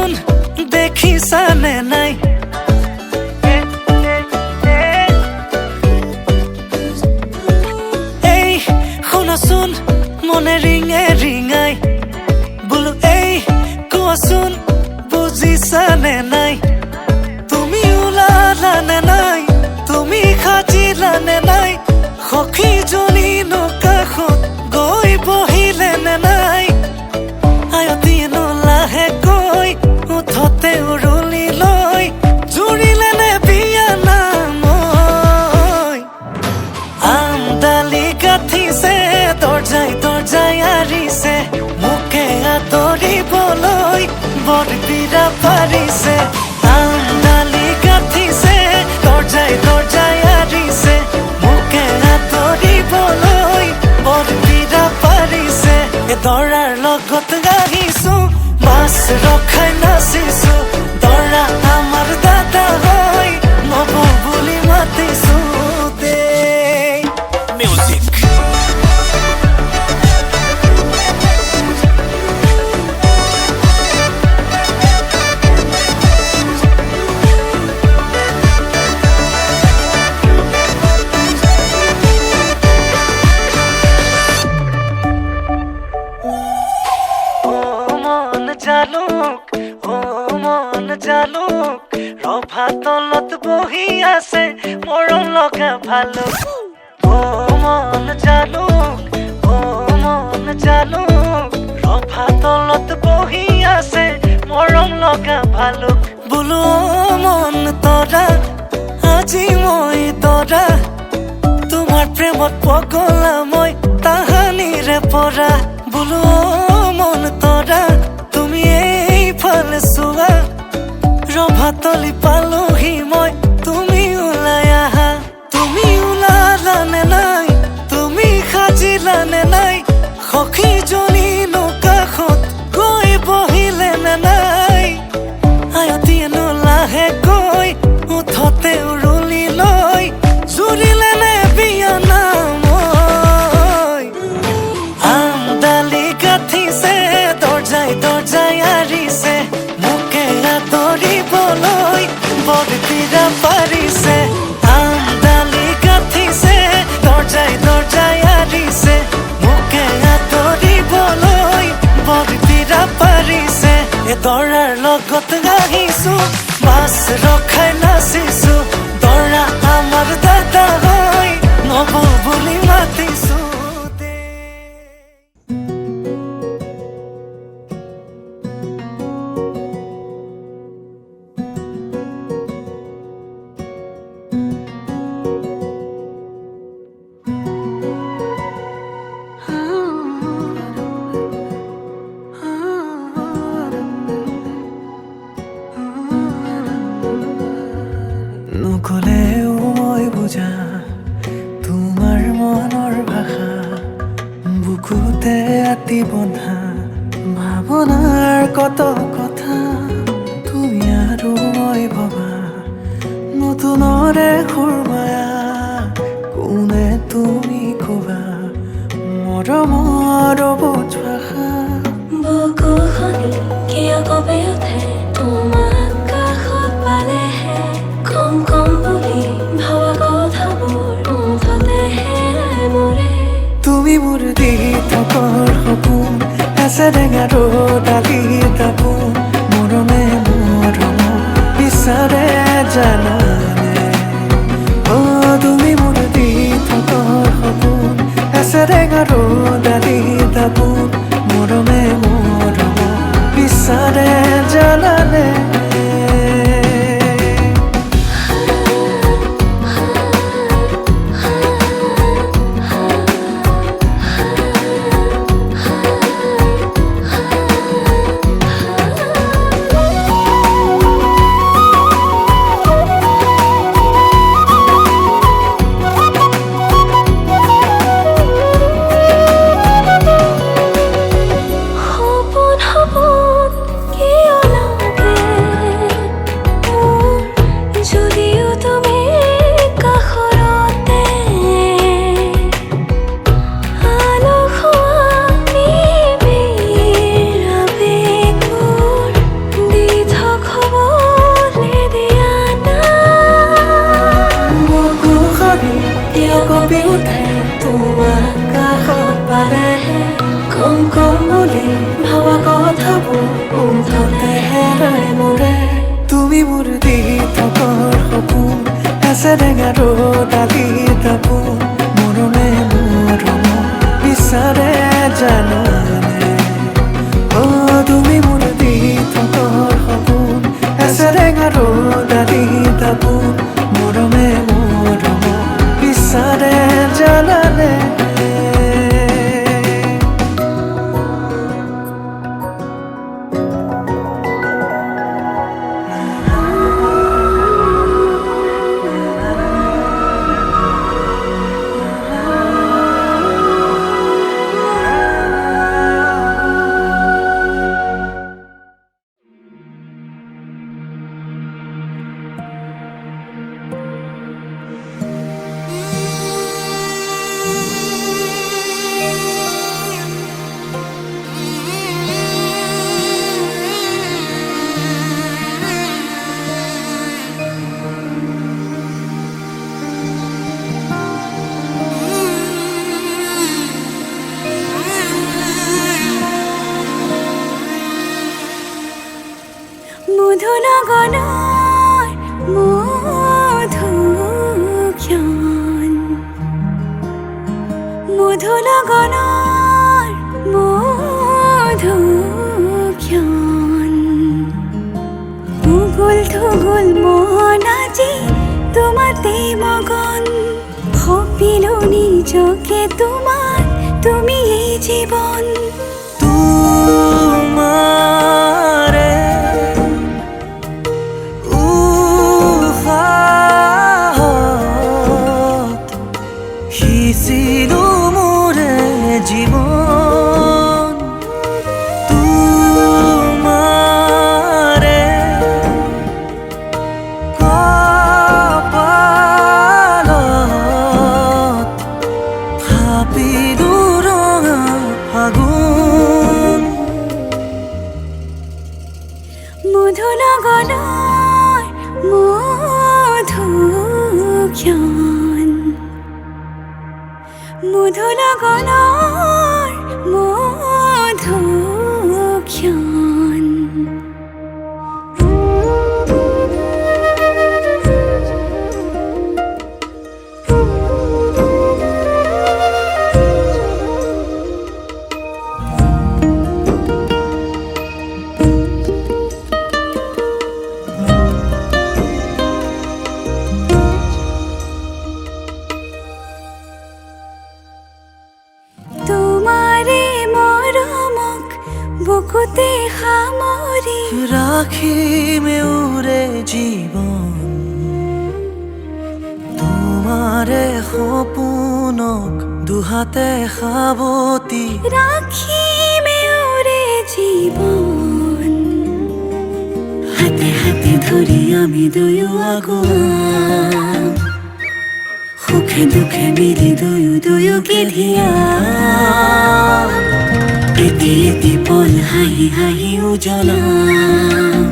শুনাচোন দেখিছানে নাই এই শুনাচোন মনে ৰিঙে ৰিঙাই বোলো এই কোৱাচোন বুজিছানে নাই তুমি ওলালানে নাই তুমি সাজিলানে নাই সখীজনী কাষত গৈ বহিলেনে নাই আয়তীনো লাহেকৈ উঠতে উৰুলি লৈ জুৰিলেনে বিয়া নাম আমডালি গাঠিছে দৰ্জাই দৰ্জাই আৰিছে মোকে আদৰিবলৈ বৰবিৰা পাৰিছে আমডালি গাঠিছে দৰ্জাই দৰ্জাই আৰিছে মোকে আদৰিবলৈ বৰবিৰা পাৰিছে এ দৰাৰ লগত গাইছো মাছ ৰখাই নাচিছো দৰা আমাৰ দাদা হয় নব বুলি মাতিছো দেই মিউজিক জালুক ও মন জালুক ৰভা তলত বহি আছে মৰম লগা ভালুক ও মন জালুক ৰভা তলত বহি আছে মৰম লগা ভালুক বোলো মন তৰা আজি মই তৰা তোমাৰ প্ৰেমত পগলা মই তাহানিৰে পৰা বোলো মন তৰা তুমি এইফালে চোৱা ৰভাতলি পালোহি মই তুমি ওলাই আহা তুমি ওলালানে নাই তুমি সাজিলানে নাই সখীজনী কাষত গৈ বহিলেনে নাই আয়তীনো লাহেকৈ উঠতে উৰুলি লৈ জুৰিলেনে বিয়া নাম আমডালি গাঠিছে দৰ্জাই দৰ্জাই আৰিছে মোকে আদৰিবলৈ বৰবিৰা পাৰিছে আমডালি গাঠিছে দৰ্জাই দৰ্জাই আৰিছে মোকে আদৰিবলৈ বৰবিৰা পাৰিছে এ দৰাৰ লগত গাইছো মাছ ৰখাই নাচিছো দৰা আমাৰ দাদা হয় নব বুলি মাতিছো নকলেও মই বুজা তোমাৰ মনৰ ভাষা বুকুতে আতি বন্ধা ভাৱনাৰ কত কথা তুমি আৰু মই ভবা নতুনৰে সুৰমায়া কোনে তুমি কবা মৰমৰ বুজ ভাষা বুকুখনি কিয় কপি উঠে তোমাক কাষত পালেহে কম কম বুলি ভাবা কথাবোৰ মুঠতেহে মৰে তুমি মোৰ দি থকৰ সপোন আছে টেঙাৰো ডালি দাপোন মৰমে মৰম বিচাৰে জানানে অ তুমি মোৰ দি থকৰ সপোন আছে টেঙাৰো ডালি দাপোন মৰমে মৰম বিচাৰে জানানে সপোন সপোন কিয় লাগে এছেৰেঙা ৰ'দালি দাপোন মৰমে মৰম বিচাৰে জানানে অ তুমি মোৰ দি থকাৰ সপোন এছেৰেঙা ৰ'দালি দাপোন মৰমে মৰম বিচাৰে জানানে মধুনগনৰ মধুক্ষণ মধুনগনৰ মধুক্ষণ উগুল থুগুল মন আজি তোমাতে মগন সপিলো নিজকে তোমাৰ তুমি এই জীবন তোমাৰে সিঁচিলো মোৰে জীৱন তোমাৰে কপালত থাপিলো ৰঙা ফাগুন মধুনগনৰ মধুক্ষণ মধুনগনৰ মধুক্ষণ বুকুতে সামৰি ৰাখিমে উৰে জীৱন তোমাৰে সপোনক দুহাতে সাৱতি ৰাখিমে উৰে জীৱন হাতে হাতে ধৰি আমি দুয়ো আগুৱাম সুখে দুখে মিলি দুয়োকে ধিয়াম এটি এটি পল হাঁহি হাঁহি উজ্বলাম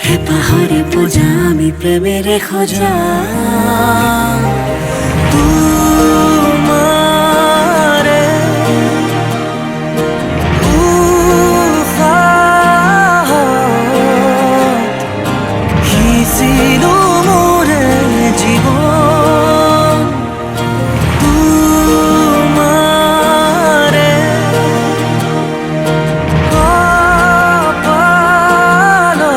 হেঁপাহৰে পূজা আমি প্ৰেমেৰে সজাম তোমাৰে উশাহত সিঁচিলো মোৰে জীৱন তোমাৰে কপালত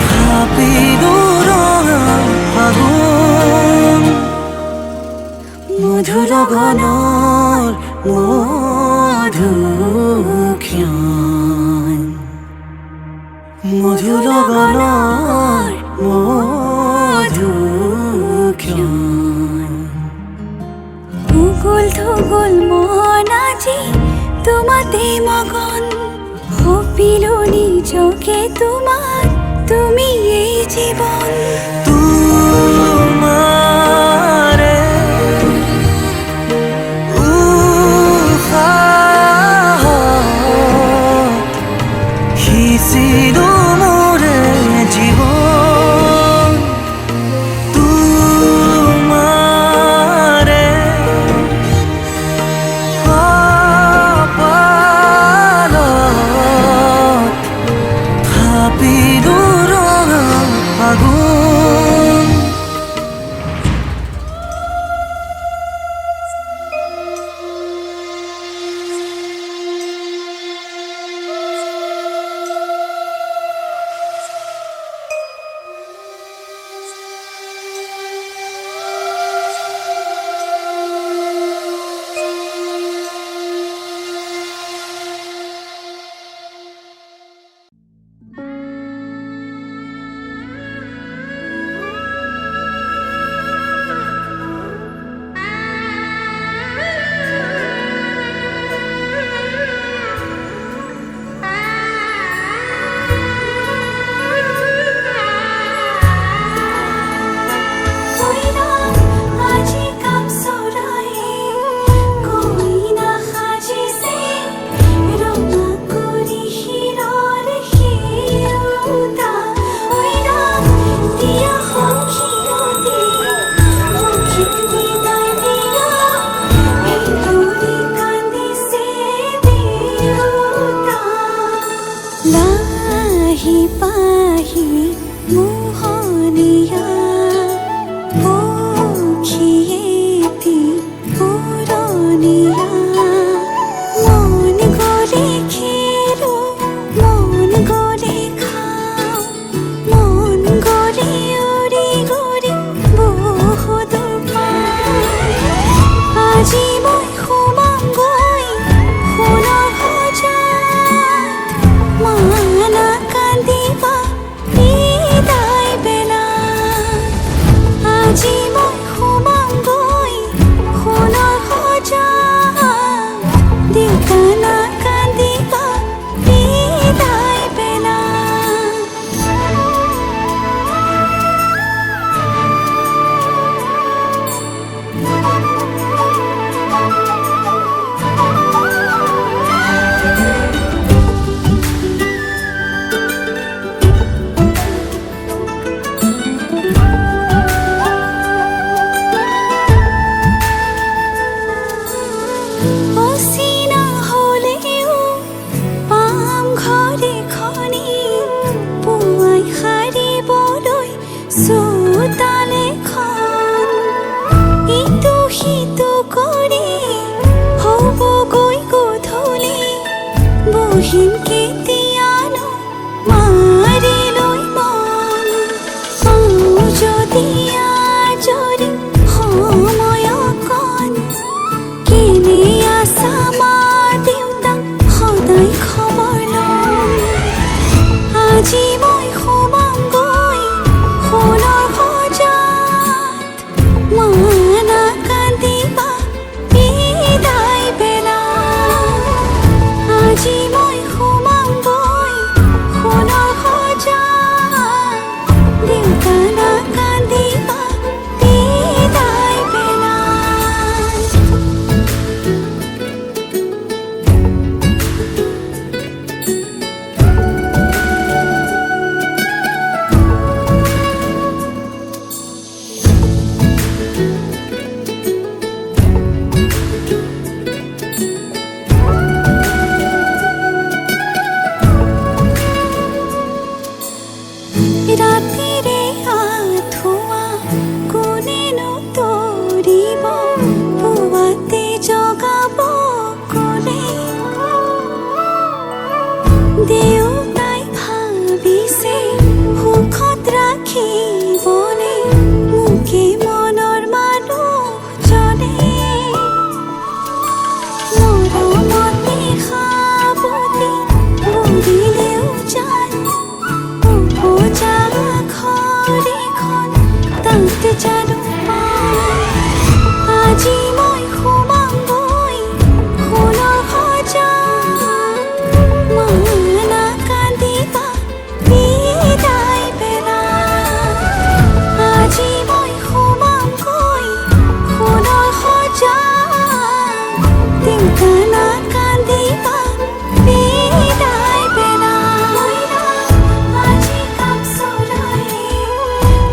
থাপিলো ৰঙা ফাগুন মধুনগনৰ মধুক্ষণ মধুনগনৰ মধুক্ষণ উগুল থুগুল মন আজি তোমাতে মগন সপিলো নিজকে তোমাৰ তুমি এই জীবন তোমাৰে উশাহত সিঁচিলো মোৰে জীৱন তোমাৰে কপালত থাপিলো ৰঙা ফাগুন লাহি পাহি মোহনীয়া পক্ষীয়েতি পুৰণীয়া মন গ'লে খেলো মন গ'লে খাওঁ মন গ'লে উৰি গ'লে বহুদূৰ পাওঁ আজি মই সোমামগৈ সোণৰ সজাত মানা কান্দিবা বিদায় বেলা আজি মই সোমামগৈ সোণৰ সজাত দেউতা নাকান্দিবা বিদায় বেলা অচিনা হ'লেও পাম ঘৰে খনি পুৱাই সাৰিবলৈ চোতাল এখন ইটো সিটো কৰি হ'বগৈ গধূলি বহিম কেতিয়ানো মাৰি লৈ মন পাওঁ যদি আজৰি সময় অকণ কেনে আছা মা দেউতাক সদায় খবৰ লওঁ আজি মই সোমামগৈ সোণৰ সজাত মানা কান্দিবা বিদায় বেলা আজি মই সোমামগৈ সোণৰ সজাত দেউতা নাকান্দিবা বিদায় বেলা ৰাতিৰে আঁঠুৱা কোনেনো তৰিব পুৱাতে জগাব কোনে দেউতাই ভাবিছে সুখত ৰাখিবনে মোকে মনৰ মানুহজনে মৰমতে সাৱটি বুলিলেও জান উপজা ঘৰখন তাত জানো পাওঁ আজি মই সোমামগৈ সোণৰ সজাত মানা কান্দিবা বিদায় বেলা আজি মই সোমামগৈ সোণৰ সজাত দেউতা নাকান্দিবা বিদায় বেলা আজি কাম চৰাই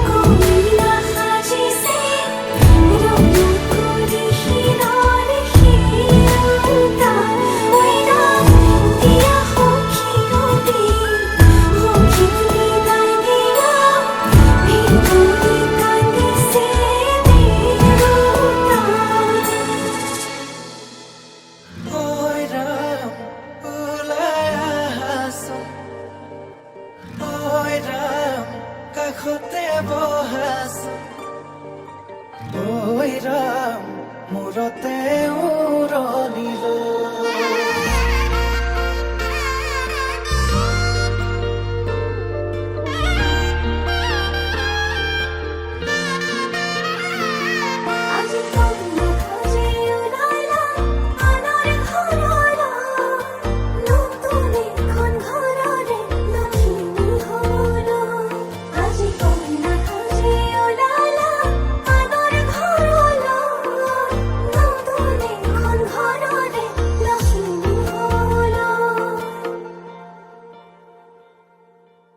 কইনা সাজিছে ৰঙা কৰি শিৰৰ শিৰোতা দিয়া সখীয়তে সখীক বিদায় দিয়া ভিতৰি কান্দিছে দেউতা ঐ ৰাম ওলাই আহাচোন ঐ ৰাম কাষতে বহাচোন ঐ ৰাম মূৰতে উৰণি লৈ আজি কন্যা খোজে ওলালা আনৰ ঘৰলৈ নতুন এখন ঘৰৰে লখিমী হ'ল আজি কন্যা খোজে ওলালা আনৰ ঘৰলৈ নতুন এখন ঘৰৰে লখিমী হ'ল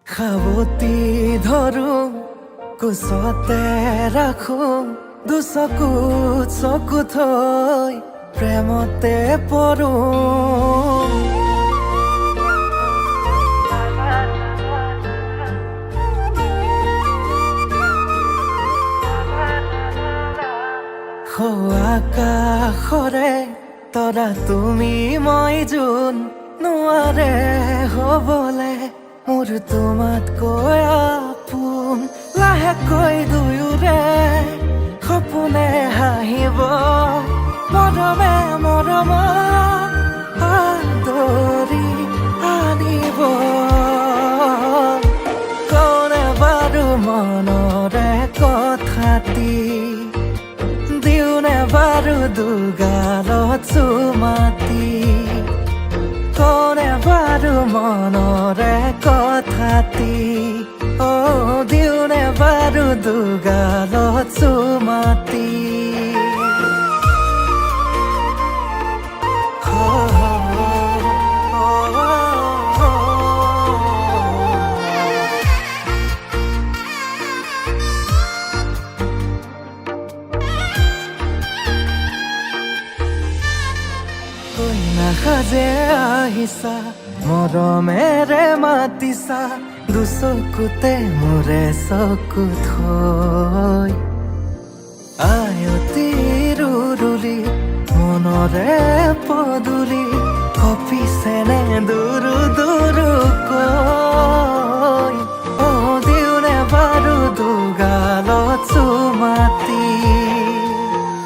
সাৱতি ধৰো কোচতে ৰাখো দুচকুত চকু থৈ প্ৰেমতে পৰো দৰে তৰা তুমি মই যোন নোৱাৰে হ'বলে মোৰ তোমাতকৈ আপোন লাহেকৈ দুয়োৰে সপোনে হাঁহিব মৰমে মৰম আদৰি আনিব কৌনে বাৰু মনৰে কথাটি দিওনে বাৰু দুগালত চুমাতি কৌনে বাৰু মনৰে কথাটি দিওনে বাৰু দুগালত চুমাতি সাজে আহিছা মৰমেৰে মাতিছা দুচকুতে মোৰে চকু থৈ আয়তি ৰুৰুলি মনৰে পদূলি কপিছেনে দুৰু দুৰুকৈ দিওনে বাৰু দুগালত চুমাতি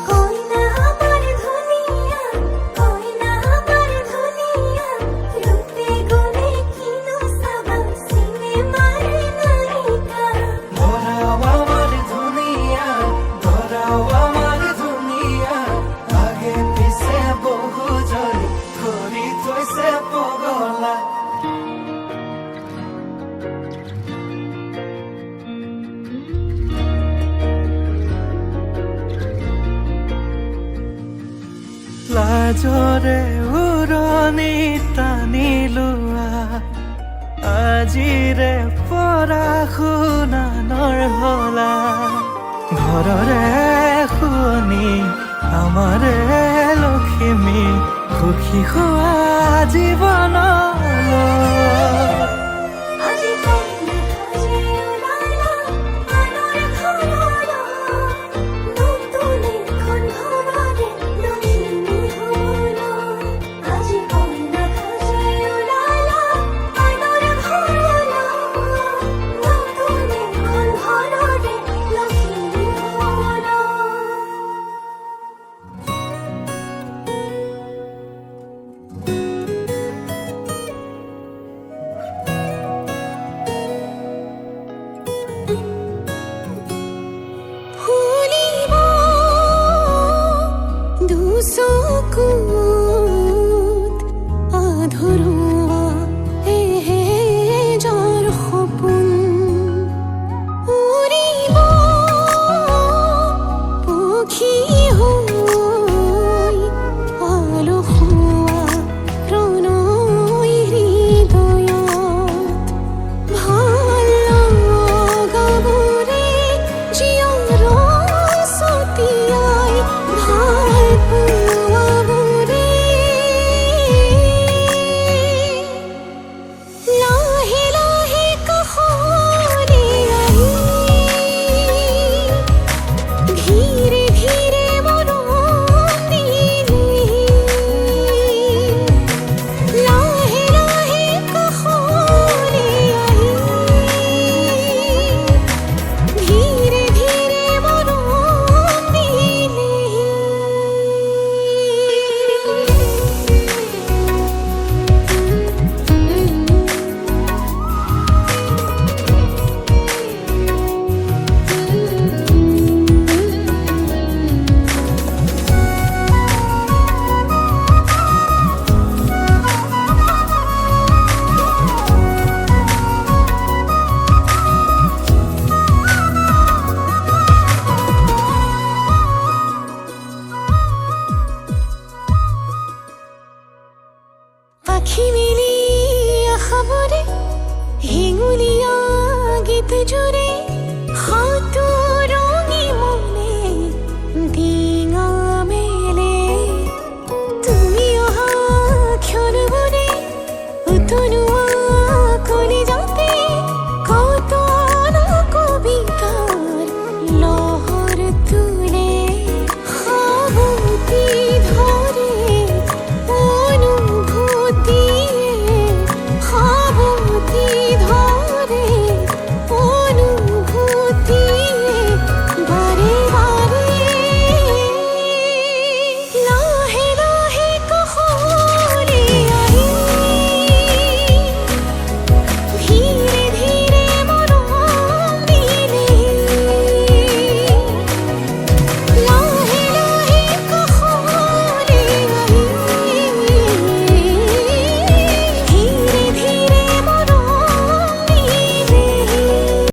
কইনা আমার ধুনিয়া কইনা আমার ধুনিয়া রূপে গুণে কিনো সাবা সিনেমার নায়িকা ধরাও আমার দুনিয়া ধরাও আমার দুনিয়া আগে পিছে বহু জৰি ধৰি থৈছে পগলা লাজৰে উৰণি টানি লোৱা আজিৰে পৰা শুনানৰ হলা ঘৰৰে শুনি আমাৰে লখিমী সুখী হোৱা জীৱনলৈ